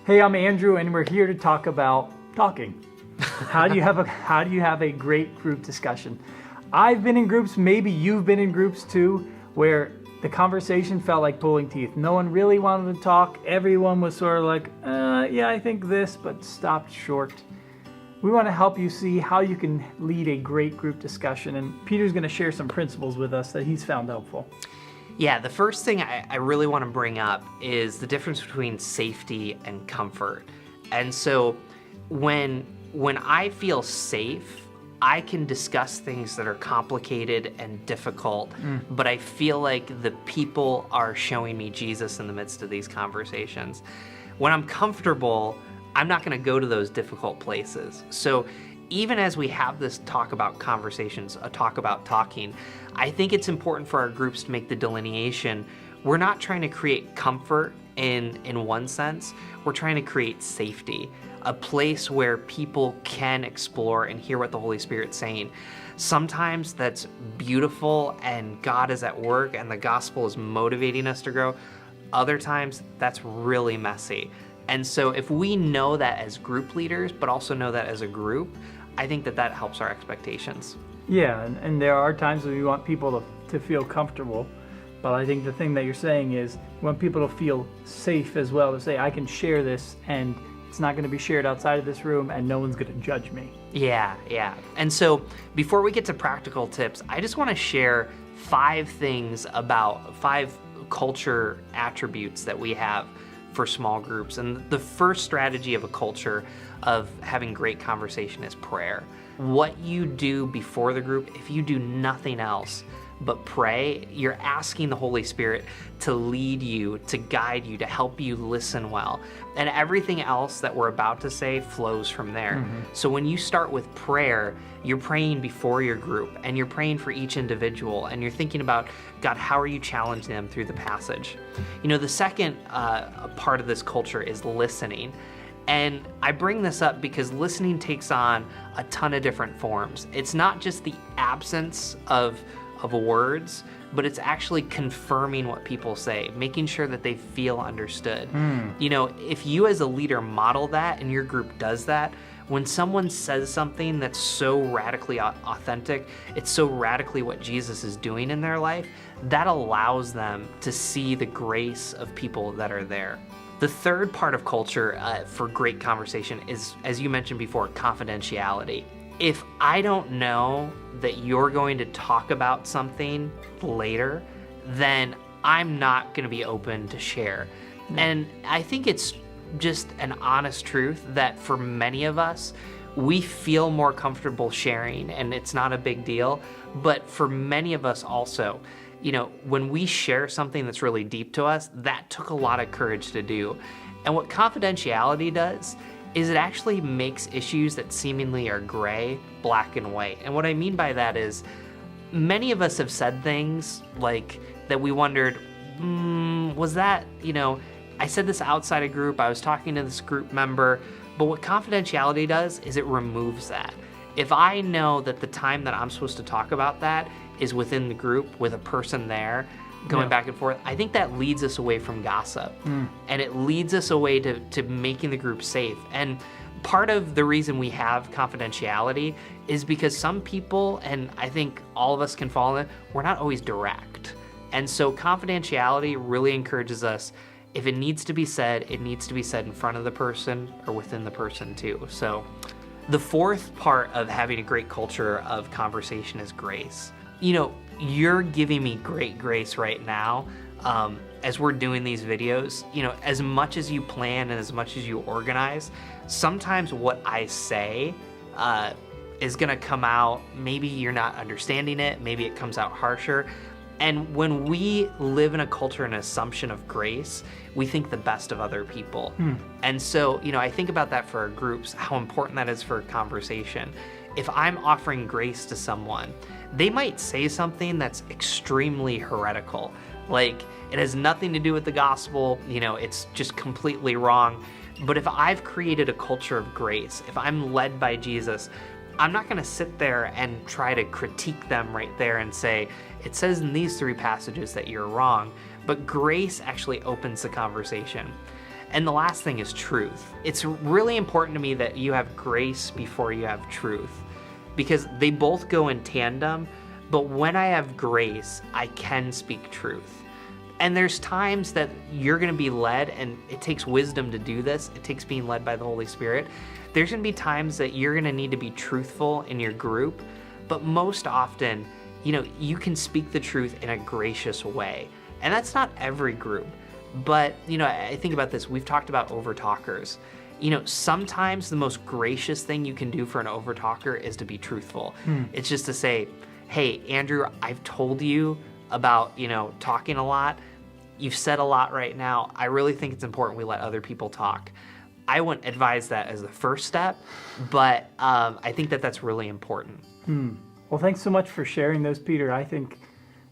Hey, I'm Andrew, and we're here to talk about talking. How do you have a great group discussion? I've been in groups, maybe you've been in groups too, where the conversation felt like pulling teeth. No one really wanted to talk. Everyone was sort of like, yeah, I think this, but stopped short. We want to help you see how you can lead a great group discussion, and Peter's going to share some principles with us that he's found helpful. Yeah, the first thing I really want to bring up is the difference between safety and comfort. And so when I feel safe, I can discuss things that are complicated and difficult, but I feel like the people are showing me Jesus in the midst of these conversations. When I'm comfortable, I'm not going to go to those difficult places. So even as we have this talk about conversations, a talk about talking, I think it's important for our groups to make the delineation. We're not trying to create comfort in one sense. We're trying to create safety, a place where people can explore and hear what the Holy Spirit's saying. Sometimes that's beautiful and God is at work and the gospel is motivating us to grow. Other times that's really messy. And so if we know that as group leaders, but also know that as a group, I think that helps our expectations. Yeah, and there are times when we want people to feel comfortable, but I think the thing that you're saying is we want people to feel safe as well, to say, I can share this and it's not going to be shared outside of this room and no one's going to judge me. Yeah. And so before we get to practical tips, I just want to share 5 culture attributes that we have for small groups. And the first strategy of a culture of having great conversation is prayer. What you do before the group, if you do nothing else but pray, you're asking the Holy Spirit to lead you, to guide you, to help you listen well. And everything else that we're about to say flows from there. So when you start with prayer, you're praying before your group and you're praying for each individual and you're thinking about, God, how are you challenging them through the passage? You know, the second part of this culture is listening. And I bring this up because listening takes on a ton of different forms. It's not just the absence of words, but it's actually confirming what people say, making sure that they feel understood. You know, if you as a leader model that and your group does that, when someone says something that's so radically authentic, it's so radically what Jesus is doing in their life, that allows them to see the grace of people that are there. The third part of culture for great conversation is, as you mentioned before, confidentiality. If I don't know that you're going to talk about something later, then I'm not going to be open to share. And I think it's just an honest truth that for many of us, we feel more comfortable sharing and it's not a big deal. But for many of us also, you know, when we share something that's really deep to us, that took a lot of courage to do. And what confidentiality does is it actually makes issues that seemingly are gray, black and white. And what I mean by that is many of us have said things like that we wondered, was that, you know, I said this outside a group, I was talking to this group member, but what confidentiality does is it removes that. If I know that the time that I'm supposed to talk about that is within the group with a person there going back and forth, I think that leads us away from gossip. And it leads us away to making the group safe. And part of the reason we have confidentiality is because some people, and I think all of us can fall in it, we're not always direct. And so confidentiality really encourages us, if it needs to be said, it needs to be said in front of the person or within the person too. So the fourth part of having a great culture of conversation is grace. You know, you're giving me great grace right now as we're doing these videos. You know, as much as you plan and as much as you organize, sometimes what I say is gonna come out, maybe you're not understanding it, maybe it comes out harsher. And when we live in a culture and assumption of grace, we think the best of other people. And so, you know, I think about that for our groups, how important that is for a conversation. If I'm offering grace to someone, they might say something that's extremely heretical. Like, it has nothing to do with the gospel, you know, it's just completely wrong. But if I've created a culture of grace, if I'm led by Jesus, I'm not gonna sit there and try to critique them right there and say, it says in these 3 passages that you're wrong, but grace actually opens the conversation. And the last thing is truth. It's really important to me that you have grace before you have truth, because they both go in tandem. But when I have grace, I can speak truth. And there's times that you're going to be led, and it takes wisdom to do this. It takes being led by the Holy Spirit. There's going to be times that you're going to need to be truthful in your group, but most often, you can speak the truth in a gracious way. And that's not every group. But, I think about this. We've talked about overtalkers. Sometimes the most gracious thing you can do for an overtalker is to be truthful. It's just to say, hey, Andrew, I've told you about, talking a lot. You've said a lot right now. I really think it's important we let other people talk. I wouldn't advise that as the first step, but I think that that's really important. Well, thanks so much for sharing those, Peter. I think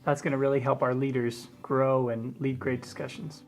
that's going to really help our leaders grow and lead great discussions.